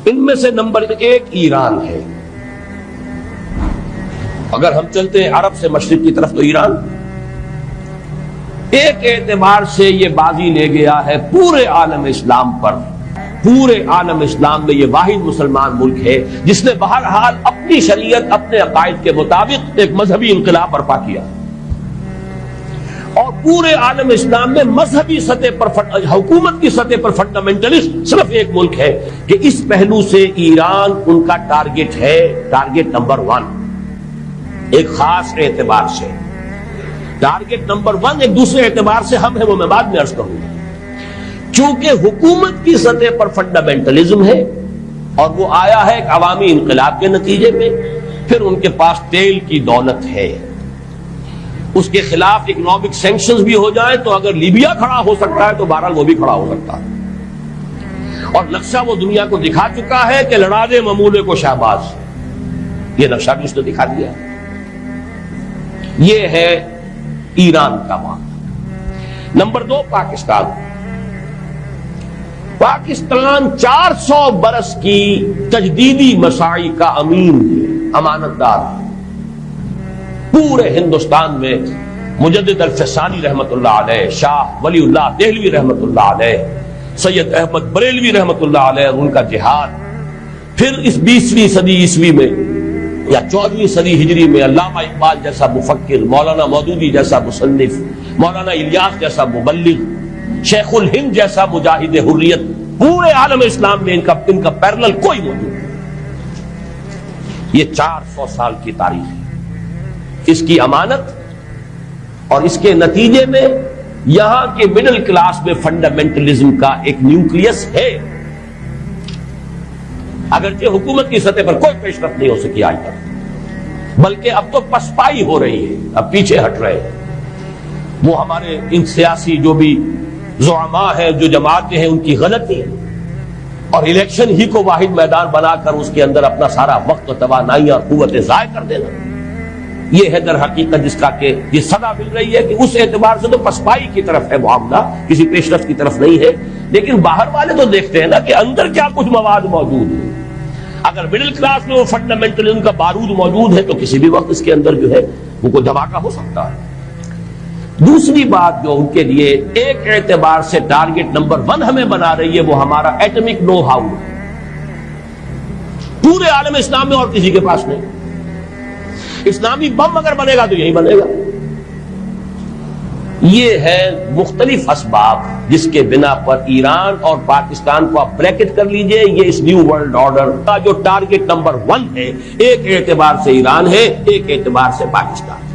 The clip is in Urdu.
ان میں سے نمبر 1 ایران ہے. اگر ہم چلتے ہیں عرب سے مشرق کی طرف تو ایران ایک اعتبار سے یہ بازی لے گیا ہے پورے عالم اسلام پر. پورے عالم اسلام میں یہ واحد مسلمان ملک ہے جس نے بہرحال اپنی شریعت اپنے عقائد کے مطابق ایک مذہبی انقلاب برپا کیا. اور پورے عالم اسلام میں مذہبی سطح پر حکومت کی سطح پر فنڈامنٹلسٹ صرف ایک ملک ہے کہ اس پہلو سے ایران ان کا ٹارگٹ ہے، ٹارگٹ نمبر 1 ایک خاص اعتبار سے. ٹارگٹ نمبر 1 ایک دوسرے اعتبار سے ہم ہیں، وہ میں بعد میں عرض کروں گا. چونکہ حکومت کی سطح پر فنڈامنٹلزم ہے اور وہ آیا ہے ایک عوامی انقلاب کے نتیجے میں، پھر ان کے پاس تیل کی دولت ہے، اس کے خلاف اکنامک سینکشنز بھی ہو جائیں تو اگر لیبیا کھڑا ہو سکتا ہے تو بہرحال وہ بھی کھڑا ہو سکتا ہے. اور نقشہ وہ دنیا کو دکھا چکا ہے کہ لڑا دے ممولے کو شہباز، یہ نقشہ بھی اس نے دکھا دیا. یہ ہے ایران کا معاملہ. نمبر 2 پاکستان. پاکستان 400 برس کی تجدیدی مساعی کا امین ہے، امانت دار. پورے ہندوستان میں مجدد الفسانی رحمت اللہ علیہ، شاہ ولی اللہ دہلوی رحمت اللہ علیہ، سید احمد بریلوی رحمت اللہ علیہ، ان کا جہاد. پھر اس 20ویں صدی عیسوی میں یا 14ویں صدی ہجری میں علامہ اقبال جیسا مفکر، مولانا مودودی جیسا مصنف، مولانا الیاس جیسا مبلغ، شیخ الہند جیسا مجاہد حریت. پورے عالم اسلام میں ان کا پیرلل کوئی موجود نہیں. یہ 400 سال کی تاریخ ہے. اس کی امان اور اس کے نتیجے میں یہاں کے مڈل کلاس میں فنڈامنٹلزم کا ایک نیوکلیس ہے. اگرچہ حکومت کی سطح پر کوئی پیش رفت نہیں ہو سکی آج تک، بلکہ اب تو پسپائی ہو رہی ہے، اب پیچھے ہٹ رہے ہیں. وہ ہمارے ان سیاسی جو بھی زعماء ہیں، جو جماعتیں ہیں، ان کی غلطی اور الیکشن ہی کو واحد میدان بنا کر اس کے اندر اپنا سارا وقت و توانائی اور قوتیں ضائع کر دینا، یہ ہے در حقیقت جس کا کہ یہ صدا مل رہی ہے کہ اس اعتبار سے تو پسپائی کی طرف ہے معاملہ، کسی پیش رفت کی طرف نہیں ہے. لیکن باہر والے تو دیکھتے ہیں نا کہ اندر کیا کچھ مواد موجود ہے. اگر مڈل کلاس میں وہ فنڈامنٹلزم کا بارود موجود ہے تو کسی بھی وقت اس کے اندر جو ہے وہ کوئی دھماکہ ہو سکتا ہے. دوسری بات جو ان کے لیے ایک اعتبار سے ٹارگٹ نمبر 1 ہمیں بنا رہی ہے وہ ہمارا ایٹمک نو ہاؤ. پورے عالم اسلام میں اور کسی کے پاس نہیں. اسلامی بم اگر بنے گا تو یہی بنے گا. یہ ہے مختلف اسباب جس کے بنا پر ایران اور پاکستان کو آپ بریکٹ کر لیجئے. یہ اس نیو ورلڈ آرڈر کا جو ٹارگٹ نمبر 1 ہے، ایک اعتبار سے ایران ہے، ایک اعتبار سے پاکستان.